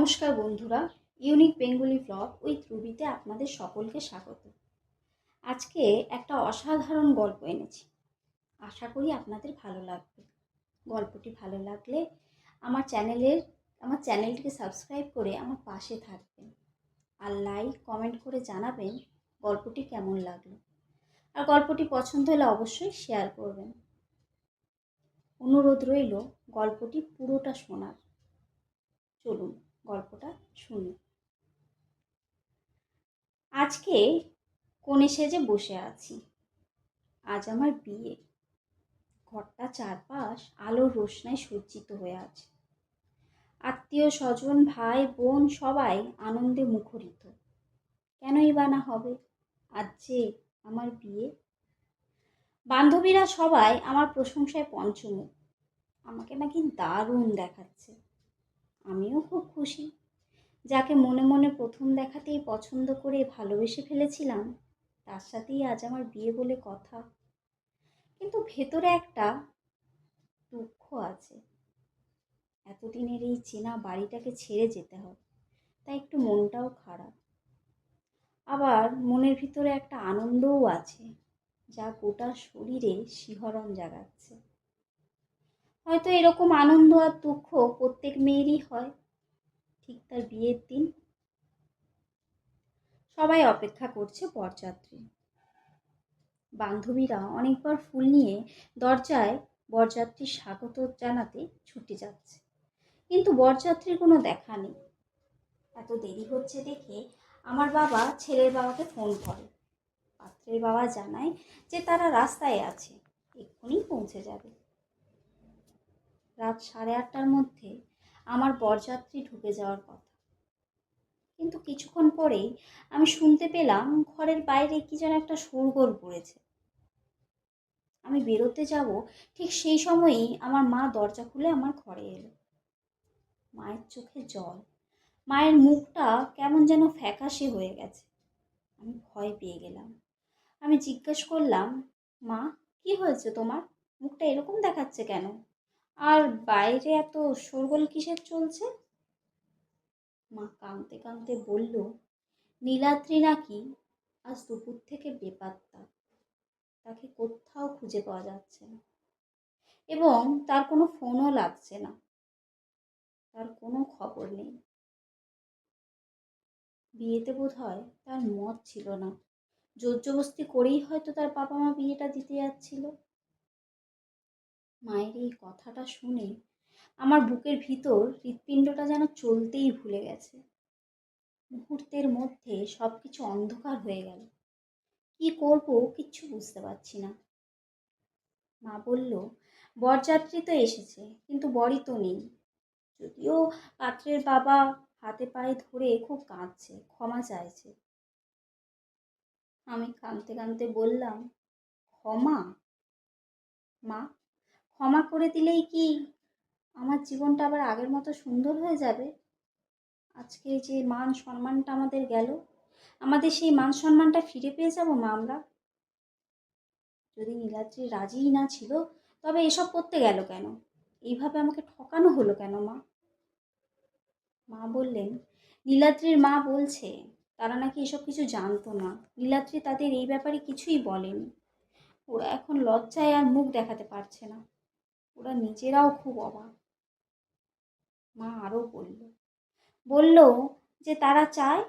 নমস্কার বন্ধুরা, unique Bengali blog with রুবিতে আপনাদের সকলকে স্বাগত। আজকে একটা অসাধারণ গল্প এনেছি। আশা করি আপনাদের ভালো লাগবে। গল্পটি ভালো লাগলে আমার চ্যানেলটিকে সাবস্ক্রাইব করে আমার পাশে থাকবেন, আর লাইক কমেন্ট করে জানাবেন গল্পটি কেমন লাগলো। আর গল্পটি পছন্দ হলে অবশ্যই শেয়ার করবেন। অনুরোধ রইল গল্পটি পুরোটা শোনার। চলুন গল্পটা শুনি। আজকে কনে সেজে বসে আছি। আজ আমার বিয়ে। ঘরটা চারপাশ আলোর রোশনায় সজ্জিত হয়ে আছে। আত্মীয় স্বজন, ভাই বোন সবাই আনন্দে মুখরিত। কেনই বা না হবে, আজ যে আমার বিয়ে। বান্ধবীরা সবাই আমার প্রশংসায় পঞ্চমুখ। আমাকে নাকি দারুণ দেখাচ্ছে। আমিও খুব খুশি। যাকে মনে মনে প্রথম দেখাতেই পছন্দ করে ভালোবেসে ফেলেছিলাম, তার সাথেই আজ আমার বিয়ে বলে কথা। কিন্তু ভেতরে একটা দুঃখ আছে। এতদিনের এই চেনা বাড়িটাকে ছেড়ে যেতে হবে, তাই একটু মনটাও খারাপ। আবার মনের ভিতরে একটা আনন্দও আছে, যা গোটা শরীরে শিহরণ জাগাচ্ছে। হয়তো এরকম আনন্দ আর দুঃখ প্রত্যেক মেয়েরই হয় ঠিক তার বিয়ের দিন। সবাই অপেক্ষা করছে বরযাত্রী। বান্ধবীরা অনেকবার ফুল নিয়ে দরজায় বরযাত্রীর স্বাগত জানাতে ছুটে যাচ্ছে, কিন্তু বরযাত্রীর কোনো দেখা নেই। এত দেরি হচ্ছে দেখে আমার বাবা ছেলের বাবাকে ফোন করে। পাত্রের বাবা জানায় যে তারা রাস্তায় আছে, এক্ষুনি পৌঁছে যাবে। রাত 8:30টার মধ্যে আমার বরযাত্রী ঢুকে যাওয়ার কথা। কিন্তু কিছুক্ষণ পরেই আমি শুনতে পেলাম ঘরের বাইরে কি যেন একটা শোরগোল পড়েছে। আমি বেরোতে যাব, ঠিক সেই সময়ই আমার মা দরজা খুলে আমার ঘরে এলো। মায়ের চোখে জল, মায়ের মুখটা কেমন যেন ফ্যাকাশে হয়ে গেছে। আমি ভয় পেয়ে গেলাম। আমি জিজ্ঞেস করলাম, মা কি হয়েছে তোমার? মুখটা এরকম দেখাচ্ছে কেন? আর বাইরে এত শোরগোল কিসের চলছে? মা কাঁদতে কাঁদতে বলল, নীলাদ্রি নাকি আজ দুপুর থেকে বেপাত্তা। তাকে কোথাও খুঁজে পাওয়া যাচ্ছে না, এবং তার কোনো ফোনও লাগছে না। তার কোনো খবর নেই। বিয়েতে বোধহয় তার মত ছিল না। জোরজবস্তি করেই হয়তো তার বাবা মা বিয়েটা দিতে যাচ্ছিল। মায়ের এই কথাটা শুনে আমার বুকের ভিতর হৃৎপিণ্ডটা যেন চলতেই ভুলে গেছে। মুহূর্তের মধ্যে সবকিছু অন্ধকার হয়ে গেল। কি করব কিচ্ছু বুঝতে পারছি না। মা বলল, বরযাত্রী তো এসেছে, কিন্তু বরই তো নেই। যদিও পাত্রের বাবা হাতে পায়ে ধরে খুব কাঁদছে, ক্ষমা চাইছে। আমি কাঁদতে কাঁদতে বললাম, ক্ষমা? মা, ক্ষমা করে দিলেই কি আমার জীবনটা আবার আগের মতো সুন্দর হয়ে যাবে? আজকে যে মান সম্মানটা আমাদের গেল, আমাদের সেই মান সম্মানটা ফিরে পেয়ে যাব মা আমরা? যদি নীলাদ্রি রাজিই না ছিল, তবে এসব করতে গেল কেন? এইভাবে আমাকে ঠকানো হলো কেন মা? মা বললেন, নীলাদ্রির মা বলছে তারা নাকি এসব কিছু জানতো না। নীলাদ্রি তাদের এই ব্যাপারে কিছুই বলেনি। ওরা এখন লজ্জায় আর মুখ দেখাতে পারছে না। ওরা নিজেরাও খুব অবাক। মা আরও বলল যে তারা চায়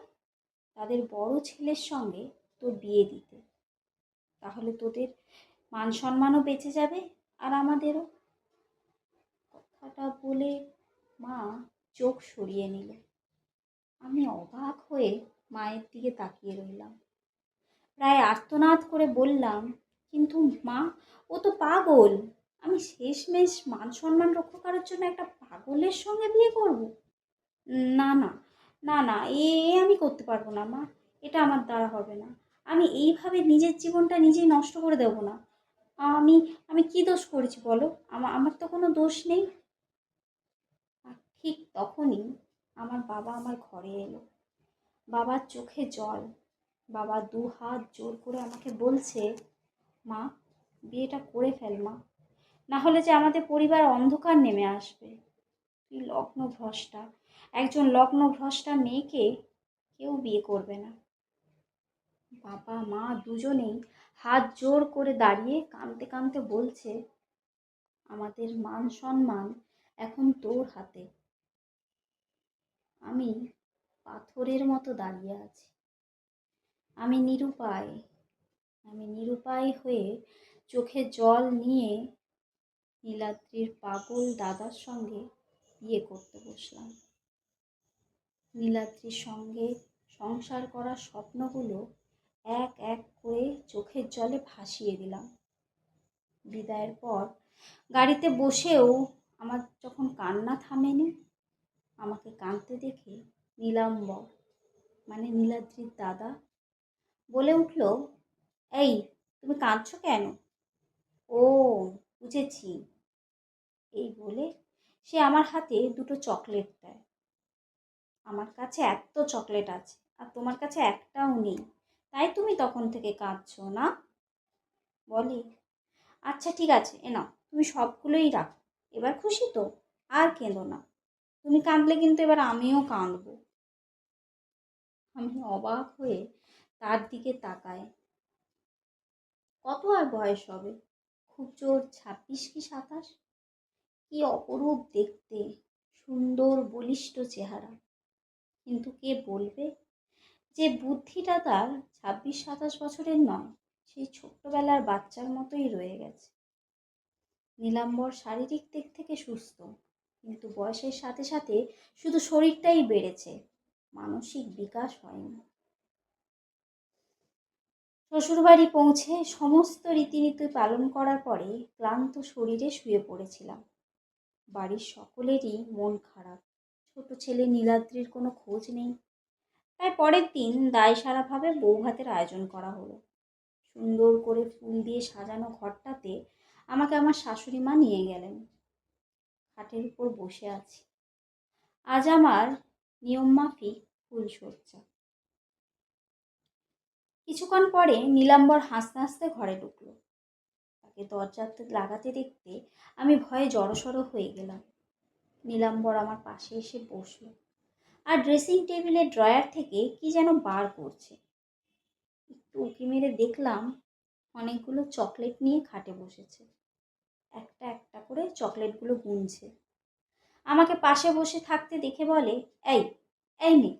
তাদের বড় ছেলের সঙ্গে তোর বিয়ে দিতে। তাহলে তোদের মান সম্মানও বেঁচে যাবে, আর আমাদেরও। কথাটা বলে মা চোখ সরিয়ে নিল। আমি অবাক হয়ে মায়ের দিকে তাকিয়ে রইলাম। প্রায় আর্তনাদ করে বললাম, কিন্তু মা, ও তো পাগল। আমি শেষমেশ মান সম্মান রক্ষা করার জন্য একটা পাগলের সঙ্গে বিয়ে করব? না না, না না, এ আমি করতে পারবো না মা। এটা আমার দ্বারা হবে না। আমি এইভাবে নিজের জীবনটা নিজেই নষ্ট করে দেবো না। আমি আমি কি দোষ করেছি বলো? আমার তো কোনো দোষ নেই। আর ঠিক তখনই আমার বাবা আমার ঘরে এলো। বাবার চোখে জল। বাবা 2 হাত জোর করে আমাকে বলছে, মা, বিয়েটা করে ফেল মা, না হলে যে আমাদের পরিবার অন্ধকার নেমে আসবে। তুই লগ্নভ্রষ্টা। একজন লগ্নভ্রষ্টা মেয়েকে কেউ বিয়ে করবে না। বাবা মা দুজনেই হাত জোর করে দাঁড়িয়ে কাঁদতে কাঁদতে বলছে, আমাদের মান সম্মান এখন তোর হাতে। আমি পাথরের মতো দাঁড়িয়ে আছি। আমি নিরুপায়। আমি নিরুপায় হয়ে চোখে জল নিয়ে নীলাদ্রির পাগল দাদার সঙ্গে বিয়ে করতে বসলাম। নীলাদ্রির সঙ্গে সংসার করার স্বপ্নগুলো এক এক করে চোখের জলে ভাসিয়ে দিলাম। বিদায়ের পর গাড়িতে বসেও আমার যখন কান্না থামেনি, আমাকে কাঁদতে দেখে নীলাম্বর মানে নীলাদ্রির দাদা বলে উঠল, এই তুমি কাঁদছো কেন? ও, বুঝেছি। এই বলে সে আমার হাতে দুটো চকলেট দেয়। আমার কাছে এত চকলেট আছে আর তোমার কাছে একটাও নেই, তাই তুমি তখন থেকে কাঁদছো না? বলে, আচ্ছা ঠিক আছে, এ নাও তুমি সবগুলোই রাখো। এবার খুশি তো? আর কেঁদো না। তুমি কাঁদলে কিন্তু এবার আমিও কাঁদবো। আমি অবাক হয়ে তার দিকে তাকাই। কত আর বয়স হবে? খুব জোর 26 কি 27। কি অপরূপ দেখতে, সুন্দর বলিষ্ঠ চেহারা। কিন্তু কে বলবে যে বুদ্ধিটা তার 26-27 বছরের নয়, সেই ছোট্টবেলার বাচ্চার মতোই রয়ে গেছে। নীলাম্বর শারীরিক দিক থেকে সুস্থ, কিন্তু বয়সের সাথে সাথে শুধু শরীরটাই বেড়েছে, মানসিক বিকাশ হয়নি। শ্বশুরবাড়ি পৌঁছে সমস্ত রীতিনীতি পালন করার পরে ক্লান্ত শরীরে শুয়ে পড়েছিলাম। বাড়ির সকলেরই মন খারাপ। ছোট ছেলে নীলাদ্রির কোনো খোঁজ নেই। তাই পরের দিন দায়সারাভাবে বৌভাতের আয়োজন করা হলো। সুন্দর করে ফুল দিয়ে সাজানো ঘরটাতে আমাকে আমার শাশুড়ি মা নিয়ে গেলেন। খাটের উপর বসে আছি। আজ আমার নিয়মমাফিক ফুলসজ্জা। কিছুক্ষণ পরে নীলাম্বর হাসতে হাসতে ঘরে ঢুকলো। তাকে দরজাতে লাগাতে দেখতে আমি ভয়ে জড়সড় হয়ে গেলাম। নীলাম্বর আমার পাশে এসে বসলো আর ড্রেসিং টেবিলের ড্রয়ার থেকে কি যেন বার করছে। একটু উঁকি মেরে দেখলাম অনেকগুলো চকলেট নিয়ে খাটে বসেছে। একটা একটা করে চকলেটগুলো গুনছে। আমাকে পাশে বসে থাকতে দেখে বলে, এই এই মেয়ে,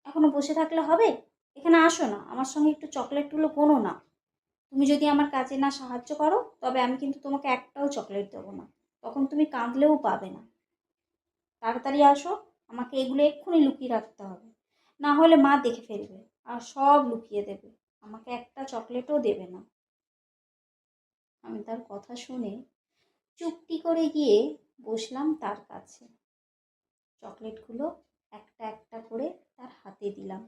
এখনো বসে থাকলে হবে? এখানে আসো না, আমার সঙ্গে একটু চকলেটগুলো গোনো না। তুমি যদি আমার কাজে না সাহায্য করো তবে আমি কিন্তু তোমাকে একটাও চকলেট দেবো না। তখন তুমি কাঁদলেও পাবে না। তাড়াতাড়ি আসো, আমাকে এগুলো এক্ষুনি লুকিয়ে রাখতে হবে, না হলে মা দেখে ফেলবে আর সব লুকিয়ে দেবে, আমাকে একটা চকলেটও দেবে না। আমি তার কথা শুনে চুপটি করে গিয়ে বসলাম তার কাছে। চকলেটগুলো একটা একটা করে তার হাতে দিলাম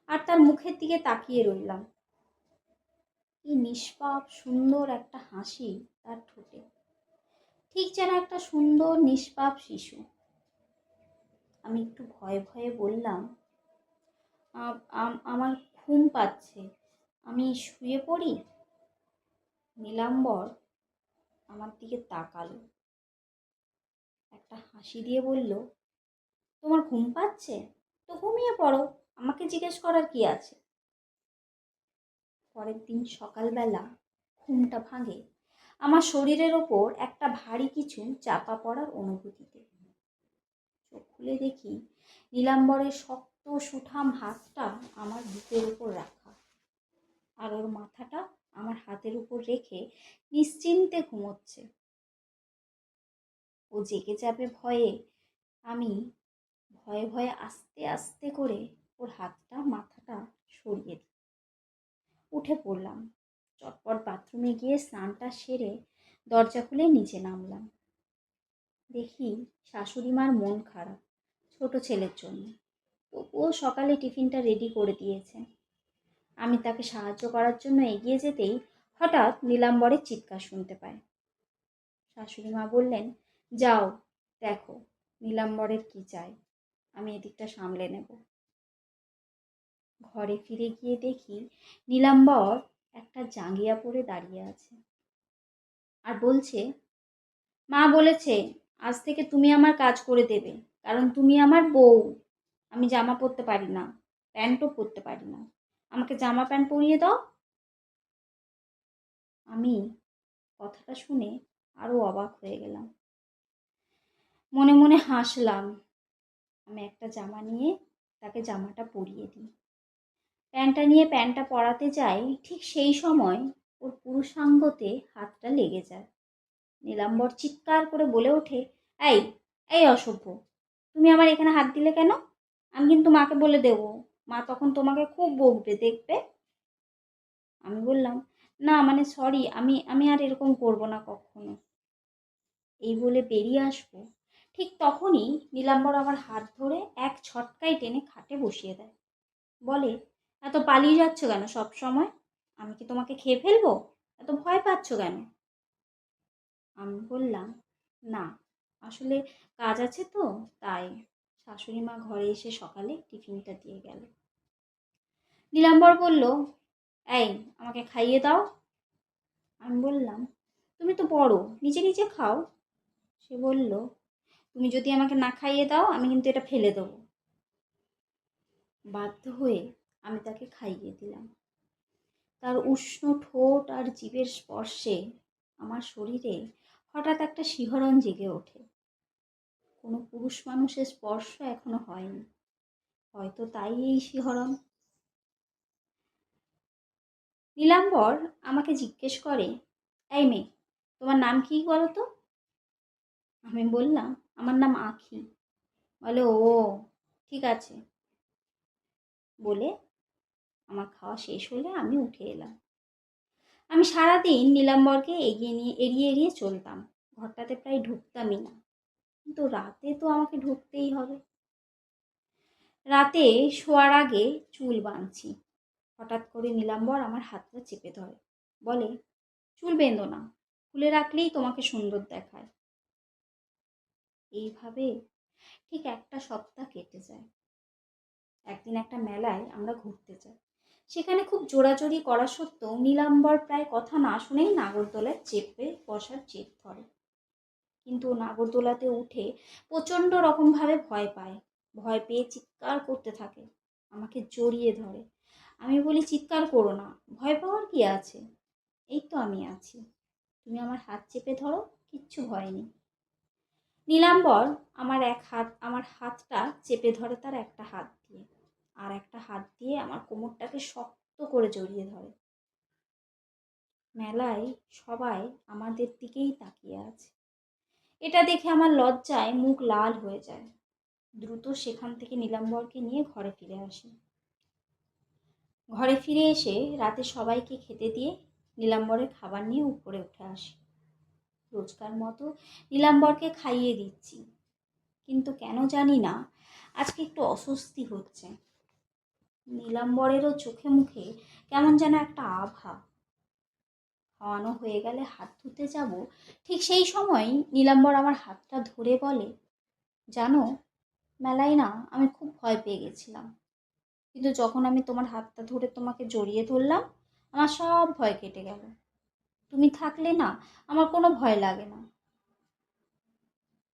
আর তার মুখের দিকে তাকিয়ে রইলাম। কি নিষ্পাপ সুন্দর একটা হাসি তার ঠোঁটে, ঠিক যেন একটা সুন্দর নিষ্পাপ শিশু। আমি একটু ভয়ে ভয়ে বললাম, আমার ঘুম পাচ্ছে, আমি শুয়ে পড়ি। নীলাম্বর আমার দিকে তাকালো, একটা হাসি দিয়ে বলল, তোমার ঘুম পাচ্ছে তো ঘুমিয়ে পড়ো, আমাকে জিজ্ঞেস করার কি আছে। পরের দিন সকালবেলা ঘুমটা ভাঙে আমার শরীরের ওপর একটা ভারী কিছু চাপা পড়ার অনুভূতিতে। চোখ খুলে দেখি নীলাম্বরের শক্ত সুঠাম হাতটা আমার বুকের উপর রাখা, আর ওর মাথাটা আমার হাতের উপর রেখে নিশ্চিন্তে ঘুমোচ্ছে। ও জেগে যাবে ভয়ে আমি ভয়ে ভয়ে আস্তে আস্তে করে ওর হাতটা মাথাটা সরিয়ে দিই। উঠে পড়লাম। চটপট বাথরুমে গিয়ে স্নানটা সেরে দরজা খুলে নিচে নামলাম। দেখি শাশুড়ি মার মন খারাপ ছোট ছেলের জন্য, তবুও সকালে টিফিনটা রেডি করে দিয়েছে। আমি তাকে সাহায্য করার জন্য এগিয়ে যেতেই হঠাৎ নীলাম্বরের চিৎকার শুনতে পাই। শাশুড়ি মা বললেন, যাও দেখো নীলাম্বরের কি চাই, আমি এদিকটা সামলে নেব। ঘরে ফিরে গিয়ে দেখি নীলাম্বর একটা জাঙ্গিয়া পরে দাঁড়িয়ে আছে আর বলছে, মা বলেছে আজ থেকে তুমি আমার কাজ করে দেবে, কারণ তুমি আমার বউ। আমি জামা পরতে পারি না, প্যান্টও পরতে পারি না, আমাকে জামা প্যান্ট পরিয়ে দাও। আমি কথাটা শুনে আরো অবাক হয়ে গেলাম। মনে মনে হাসলাম। আমি একটা জামা নিয়ে তাকে জামাটা পরিয়ে দিই। প্যান্টটা নিয়ে প্যান্টটা পরাতে যাই, ঠিক সেই সময় ওর পুরুষাঙ্গতে হাতটা লেগে যায়। নীলাম্বর চিৎকার করে বলে ওঠে, এই এই অসভ্য, তুমি আমার এখানে হাত দিলে কেন? আমি কিন্তু মাকে বলে দেবো, মা তখন তোমাকে খুব বকবে, দেখবে। আমি বললাম, না মানে সরি, আমি আমি আর এরকম করবো না কখনো। এই বলে বেরিয়ে আসবো, ঠিক তখনই নীলাম্বর আমার হাত ধরে এক ছটকায় টেনে খাটে বসিয়ে দেয়। বলে, এত পালিয়ে যাচ্ছ কেন সব সময়? আমি কি তোমাকে খেয়ে ফেলবো? এত ভয় পাচ্ছ কেন? আমি বললাম, না আসলে কাজ আছে তো, তাই। শাশুড়ি মা ঘরে এসে সকালে টিফিনটা দিয়ে গেল। নীলাম্বর বলল, এই আমাকে খাইয়ে দাও। আমি বললাম, তুমি তো বড়, নিজে নিজে খাও। সে বলল, তুমি যদি আমাকে না খাইয়ে দাও আমি কিন্তু এটা ফেলে দেবো। বাধ্য হয়ে আমি তাকে খাইয়ে দিলাম। তার উষ্ণ ঠোঁট আর জিভের স্পর্শে আমার শরীরে হঠাৎ একটা শিহরণ জেগে ওঠে। কোনো পুরুষ মানুষের স্পর্শ এখনো হয়নি, হয়তো তাই এই শিহরণ। নীলাম্বর আমাকে জিজ্ঞেস করে, এই মেয়ে, তোমার নাম কি বলো তো? আমি বললাম, আমার নাম আঁখি। বলে, ও ঠিক আছে। বলে আমার খাওয়া শেষ হলে আমি উঠে এলাম। আমি সারাদিন নীলাম্বরকে এড়িয়ে এড়িয়ে চলতাম, ঘরটাতে প্রায় ঢুকতামই না। কিন্তু রাতে তো আমাকে ঢুকতেই হবে। রাতে শোয়ার আগে চুল বাঁধছি। হঠাৎ করে নীলাম্বর আমার হাতটা চেপে ধরে, বলে, চুল বেঁধো না, খুলে রাখলেই তোমাকে সুন্দর দেখায়। এইভাবে ঠিক একটা সপ্তাহ কেটে যায়। একদিন একটা মেলায় আমরা ঘুরতে যাই। সেখানে খুব জোরাজোরি করা সত্ত্বেও নীলাম্বর প্রায় কথা না শুনেই নাগরদোলায় চেপে বসার জেদ ধরে। কিন্তু নাগরদোলাতে উঠে প্রচণ্ড রকমভাবে ভয় পায়। ভয় পেয়ে চিৎকার করতে থাকে, আমাকে জড়িয়ে ধরে। আমি বলি, চিৎকার করো না, ভয় পাওয়ার কি আছে, এই তো আমি আছি, তুমি আমার হাত চেপে ধরো, কিচ্ছু ভয় নেই। নীলাম্বর আমার হাতটা চেপে ধরে তার একটা হাত দিয়ে, আর একটা হাত দিয়ে আমার কোমরটাকে শক্ত করে জড়িয়ে ধরে। মেলায় সবাই আমাদের দিকেই তাকিয়ে আছে। এটা দেখে আমার লজ্জায় মুখ লাল হয়ে যায়। দ্রুত সেখান থেকে নীলাম্বরকে নিয়ে ঘরে ফিরে আসি। ঘরে ফিরে এসে রাতে সবাইকে খেতে দিয়ে নীলাম্বরের খাবার নিয়ে উপরে উঠে আসি। রোজকার মতো নীলাম্বরকে খাইয়ে দিচ্ছি, কিন্তু কেন জানি না আজকে একটু অস্বস্তি হচ্ছে। নীলাম্বরেরও চোখে মুখে কেমন যেন একটা আভা। খাওয়ানো হয়ে গেলে হাত ধুতে যাব, ঠিক সেই সময় নীলাম্বর আমার হাতটা ধরে বলে, জানো, মেলায় না আমি খুব ভয় পেয়ে গেছিলাম, কিন্তু যখন আমি তোমার হাতটা ধরে তোমাকে জড়িয়ে ধরলাম, আমার সব ভয় কেটে গেল। তুমি থাকলে না আমার কোনো ভয় লাগে না।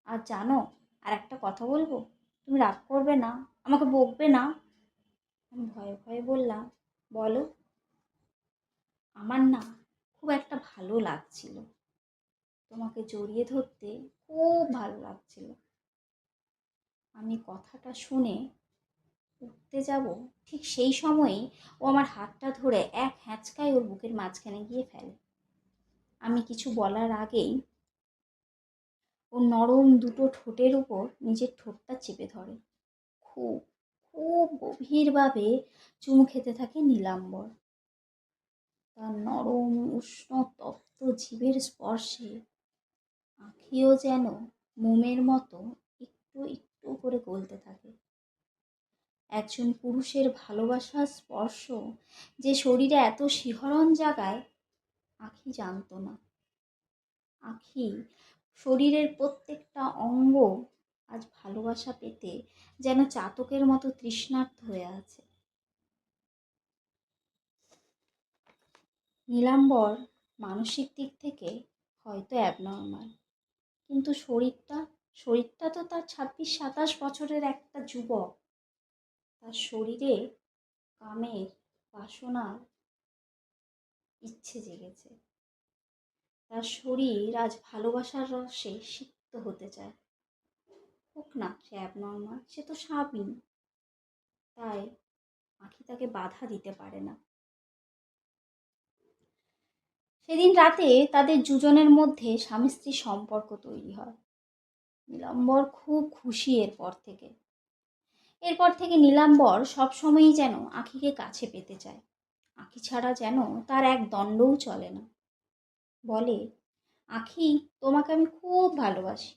আর জানো, আর একটা কথা বলবো, তুমি রাগ করবে না, আমাকে বকবে না? আমি ভয়ে ভয়ে বললাম, বলো। আমার না খুব একটা ভালো লাগছিল, তোমাকে জড়িয়ে ধরতে খুব ভালো লাগছিল। আমি কথাটা শুনে উঠতে যাব, ঠিক সেই সময়েই ও আমার হাতটা ধরে এক হ্যাঁচকায় ওর বুকের মাঝখানে গিয়ে ফেলে। আমি কিছু বলার আগেই ও নরম দুটো ঠোঁটের উপর নিজের ঠোঁটটা চেপে ধরে। খুব খুব গভীরভাবে চুমু খেতে থাকে নীলাম্বর। তার নরম উষ্ণ তপ্ত জিভের স্পর্শে আঁখিও যেন মোমের মতো একটু একটু করে গলতে থাকে। একজন পুরুষের ভালোবাসার স্পর্শ যে শরীরে এত শিহরণ জাগায়, আঁখি জানতো না। আঁখি শরীরের প্রত্যেকটা অঙ্গ আজ ভালোবাসা পেতে যেন চাতকের মতো তৃষ্ণার্ত হয়ে আছে। নীলাম্বর মানসিক দিক থেকে হয়তো অ্যাবনর্মাল, কিন্তু শরীরটা শরীরটা তো তার 26-27 বছরের একটা যুবক। তার শরীরে কামের বাসনার ইচ্ছে জেগেছে। তার শরীর আজ ভালোবাসার রসে সিক্ত হতে চায়। হোক না সে অ্যাবনর্মাল, সে তো স্বাভাবিক। তাই আঁখি তাকে বাধা দিতে পারে না। সেদিন রাতে তাদের দুজনের মধ্যে স্বামী স্ত্রীর সম্পর্ক তৈরি হয়। নীলাম্বর খুব খুশি এরপর থেকে নীলাম্বর সবসময়ই যেন আঁখিকে কাছে পেতে চায়। আঁখি ছাড়া যেন তার এক দণ্ডও চলে না। বলে, আঁখি, তোমাকে আমি খুব ভালোবাসি,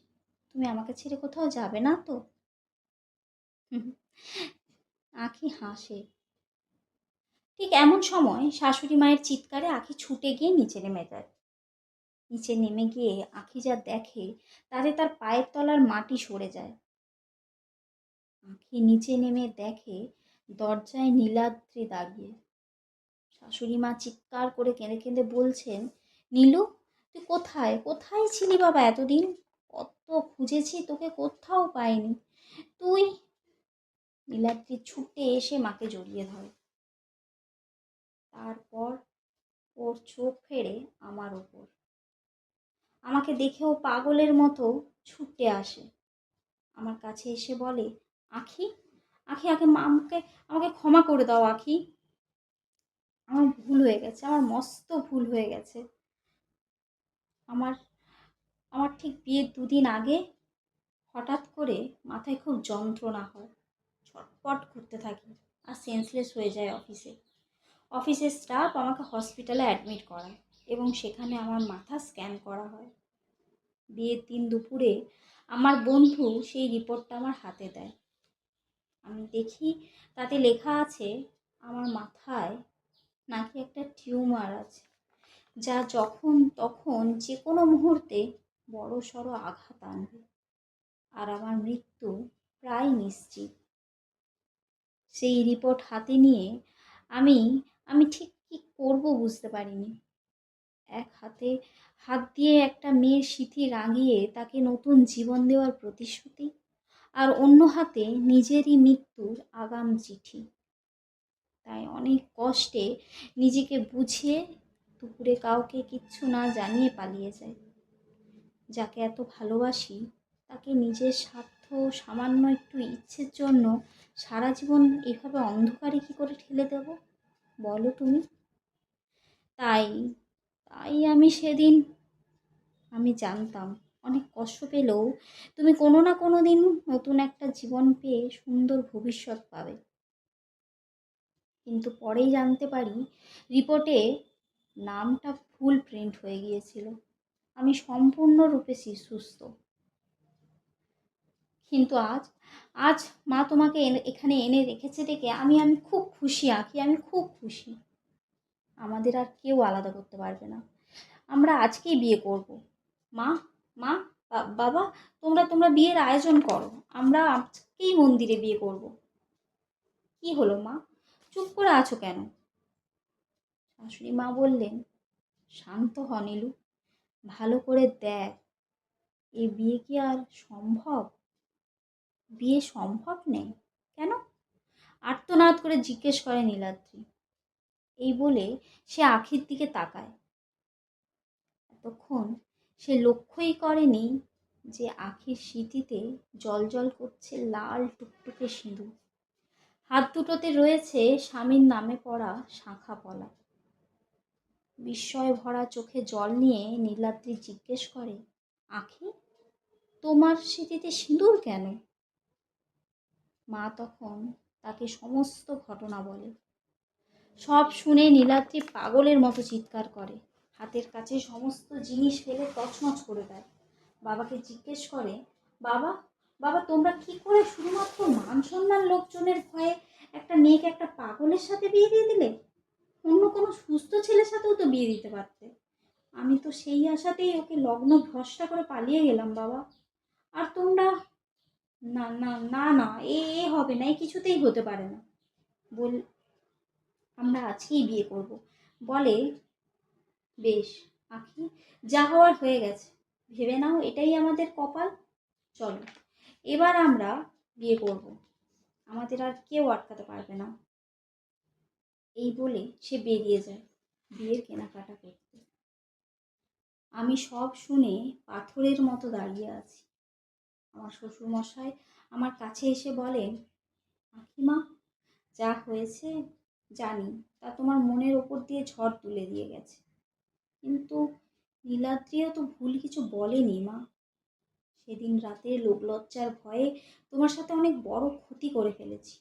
তুমি আমাকে ছেড়ে কোথাও যাবে না তো? আঁখি হাসে। ঠিক এমন সময় শাশুড়ি মায়ের চিৎকারে আঁখি ছুটে গিয়ে নিচে নেমে যায়। নিচে নেমে গিয়ে আঁখি যা দেখে তাতে তার পায়ের তলার মাটি সরে যায়। আঁখি নিচে নেমে দেখে দরজায় নীলাদ্রি দাঁড়িয়ে। শাশুড়ি মা চিৎকার করে কেঁদে কেঁদে বলছেন, নীলু, তুই কোথায় কোথায় ছিলি বাবা এতদিন? কত খুঁজেছি তোকে, কোথাও পাইনি। তুই? নীলাদ্রি ছুটে এসে মাকে জড়িয়ে ধরে। তারপর ওর চোখ ফেরে আমার ওপর। আমাকে দেখে ও পাগলের মতো ছুটে আসে। আমার কাছে এসে বলে, আঁখি, আঁখি, আমাকে আমাকে ক্ষমা করে দাও আঁখি। আমার ভুল হয়ে গেছে, আমার মস্ত ভুল হয়ে গেছে। আমার আমার ঠিক বিয়ের 2 দিন আগে হঠাৎ করে মাথায় খুব যন্ত্রণা হয়, ছটপট করতে থাকি আর সেন্সলেস হয়ে যায় অফিসের স্টাফ আমাকে হসপিটালে অ্যাডমিট করায় এবং সেখানে আমার মাথা স্ক্যান করা হয়। বিয়ের দিন দুপুরে আমার বন্ধু সেই রিপোর্টটা আমার হাতে দেয়। আমি দেখি তাতে লেখা আছে আমার মাথায় নাকি একটা টিউমার আছে, যা যখন তখন যে কোনো মুহূর্তে বড় সড়ো আঘাত আনবে আর আমার মৃত্যু প্রায় নিশ্চিত। সেই রিপোর্ট হাতে নিয়ে আমি আমি ঠিক কী করব বুঝতে পারিনি। এক হাতে হাত দিয়ে একটা মেয়ের সিঁথি রাঙিয়ে তাকে নতুন জীবন দেওয়ার প্রতিশ্রুতি, আর অন্য হাতে নিজেরই মৃত্যুর আগাম চিঠি। তাই অনেক কষ্টে নিজেকে বুঝিয়ে দুপুরে কাউকে কিচ্ছু না জানিয়ে পালিয়ে যায়। যাকে এত ভালোবাসি তাকে নিজের স্বার্থ, সামান্য একটু ইচ্ছের জন্য সারা জীবন এভাবে অন্ধকারে কী করে ঠেলে দেব বলো তুমি? তাই তাই আমি সেদিন আমি জানতাম অনেক কষ্ট পেলেও তুমি কোনো না কোনো দিন নতুন একটা জীবন পেয়ে সুন্দর ভবিষ্যৎ পাবে। কিন্তু পরেই জানতে পারি রিপোর্টে নামটা ভুল প্রিন্ট হয়ে গিয়েছিল। আমি সম্পূর্ণরূপে সুস্থ। কিন্তু আজ আজ মা তোমাকে এখানে এনে রেখেছে ডেকে আমি আমি খুব খুশি আঁখি, আমি খুব খুশি। আমাদের আর কেউ আলাদা করতে পারবে না। আমরা আজকেই বিয়ে করব। মা, মা, বাবা, তোমরা তোমরা বিয়ের আয়োজন করো। আমরা আজকেই মন্দিরে বিয়ে করব। কি হলো মা, চুপ করে আছো কেন? শাশুড়ি মা বললেন, শান্ত হ নীলু, ভালো করে দেখ, এ বিয়ে কি আর সম্ভব? বিয়ে সম্ভব নেই কেন? আর্তনাদ করে জিজ্ঞেস করে নীলাদ্রি। এই বলে সে আঁখির দিকে তাকায়। এতক্ষণ সে লক্ষ্যই করেনি যে আঁখির স্মৃতিতে জল করছে লাল টুকটুকে সিঁদুর। হাত দুটোতে রয়েছে স্বামীর নামে পড়া শাঁখা পলা। বিস্ময়ে ভরা চোখে জল নিয়ে নীলাদ্রি জিজ্ঞেস করে, আঁখি, তোমার স্মৃতিতে সিঁদুর কেন? মা তখন তাকে সমস্ত ঘটনা বলে। সব শুনে নীলাদ্রি পাগলের মতো চিৎকার করে, হাতের কাছে সমস্ত জিনিস ফেলে তছনছ করে দেয়। বাবাকে জিজ্ঞেস করে, বাবা, বাবা, তোমরা কি করে শুধুমাত্র মান সম্মান লোকজনের ভয়ে একটা মেয়েকে একটা পাগলের সাথে বিয়ে দিয়ে দিলে? অন্য কোনো সুস্থ ছেলের সাথেও তো বিয়ে দিতে পারতে। আমি তো সেই আশাতেই ওকে লগ্ন ভ্রষ্টা করে পালিয়ে গেলাম বাবা। আর তোমরা, না না না না, এ এ হবে না, এ কিছুতেই হতে পারে না। বল, আমরা আজকেই বিয়ে করব বলে। বেশ আঁখি, যা হওয়ার হয়ে গেছে, ভেবে নাও এটাই আমাদের কপাল। চলো এবার আমরা বিয়ে করব, আমাদের আর কেউ আটকাতে পারবে না। এই বলে সে বেরিয়ে যায় বিয়ের কেনাকাটা করতে। আমি সব শুনে পাথরের মতো দাঁড়িয়ে আছি। আমার শ্বশুরমশাই আমার কাছে এসে বলেন, কাকিমা, যা হয়েছে জানি, তা তোমার মনের ওপর দিয়ে ঝড় তুলে দিয়ে গেছে, কিন্তু নীলাদ্রিও তো ভুল কিছু বলেনি মা। সেদিন রাতে লোকলজ্জার ভয়ে তোমার সাথে অনেক বড় ক্ষতি করে ফেলেছি।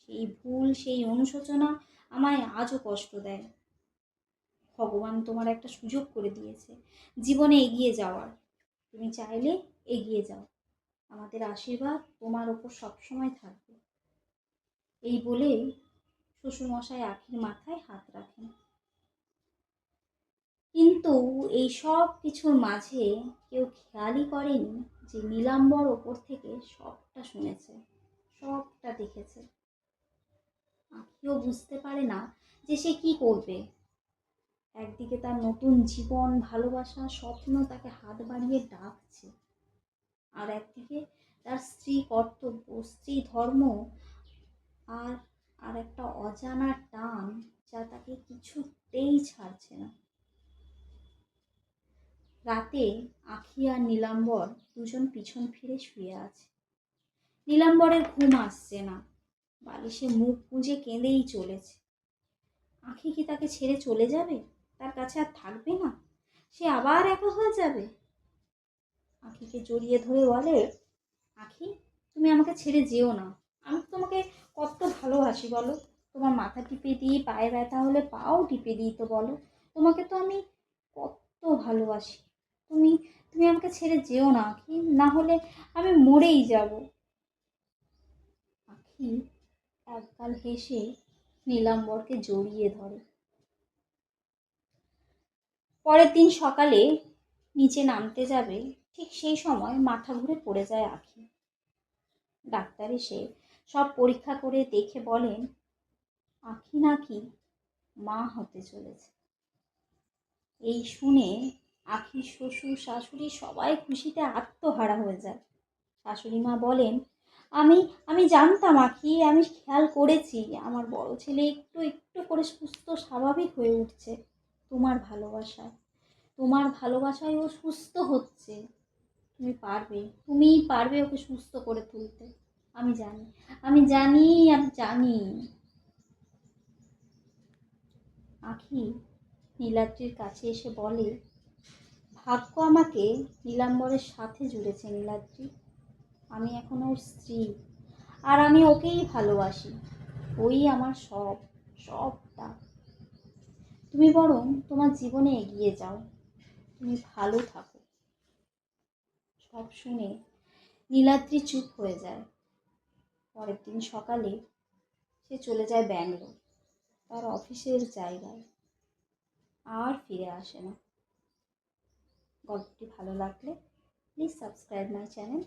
সেই ভুল, সেই অনুশোচনা আমায় আজও কষ্ট দেয়। ভগবান তোমার একটা সুযোগ করে দিয়েছে জীবনে এগিয়ে যাওয়ার, তুমি চাইলে এগিয়ে যাও, আমাদের আশীর্বাদ তোমার ওপর সবসময় থাকবে। এই বলেই শ্বশুরমশাই আখির মাথায় হাত রাখেন। কিন্তু এই সব কিছুর মাঝে কেউ খেয়ালই করেনি যে নীলাম্বর ওপর থেকে সবটা শুনেছে, সবটা দেখেছে। আখিও বুঝতে পারে না যে সে কি করবে। একদিকে তার নতুন জীবন, ভালোবাসা, স্বপ্ন তাকে হাত বাড়িয়ে ডাকছে, আর একদিকে তার স্ত্রী কর্তব্য, স্ত্রী ধর্ম, আর আর একটা অজানা টান যা তাকে কিছুতেই ছাড়ছে না। রাতে আখি আর নীলাম্বর দুজন পিছন ফিরে শুয়ে আছে। নীলাম্বরের ঘুম আসছে না, বালিশে মুখ গুঁজে কেঁদেই চলেছে। আখি কি তাকে ছেড়ে চলে যাবে? তার কাছে আর থাকবে না? সে আবার একা হয়ে যাবে? আখিকে জড়িয়ে ধরে বলে, আখি, তুমি আমাকে ছেড়ে যেও না, আমি তো তোমাকে কত ভালোবাসি বলো। তোমার মাথা টিপে দিই, পায়ে ব্যথা হলে পাও টিপে দিই তো বলো। তোমাকে তো আমি কত ভালোবাসি। তুমি তুমি আমাকে ছেড়ে যেও না আখি, না হলে আমি মরেই যাব। আখি একগাল হেসে নীলাম্বরকে জড়িয়ে ধরে। পরের দিন সকালে নিচে নামতে যাবে, ঠিক সেই সময় মাথা ঘুরে পড়ে যায় আখি। ডাক্তার এসে সব পরীক্ষা করে দেখে বলেন, আখি নাকি মা হতে চলেছে। এই শুনে আখির শ্বশুর শাশুড়ি সবাই খুশিতে আত্মহারা হয়ে যায়। শাশুড়ি মা বলেন, আমি আমি জানতাম আখি, আমি খেয়াল করেছি আমার বড় ছেলে একটু একটু করে সুস্থ স্বাভাবিক হয়ে উঠছে। তোমার ভালোবাসায়, তোমার ভালোবাসায় ও সুস্থ হচ্ছে। তুমি পারবে, তুমিই পারবে ওকে সুস্থ করে তুলতে। আমি জানি, আমি জানি, আমি জানি। আখি নীলাদ্রির কাছে এসে বলে, ভাগ্য আমাকে নীলাম্বরের সাথে জুড়েছে নীলাদ্রি। আমি এখন ওর স্ত্রী, আর আমি ওকেই ভালোবাসি। ওই আমার সব, সবটা। তুমি বরং তোমার জীবনে এগিয়ে যাও, তুমি ভালো থাকো। সব শুনে নীলাদ্রি চুপ হয়ে যায়। পরের দিন সকালে সে চলে যায় ব্যাঙ্গালোর, তার অফিসের জায়গায়, আর ফিরে আসে না। গল্পটি ভালো লাগলে প্লিজ সাবস্ক্রাইব মাই চ্যানেল।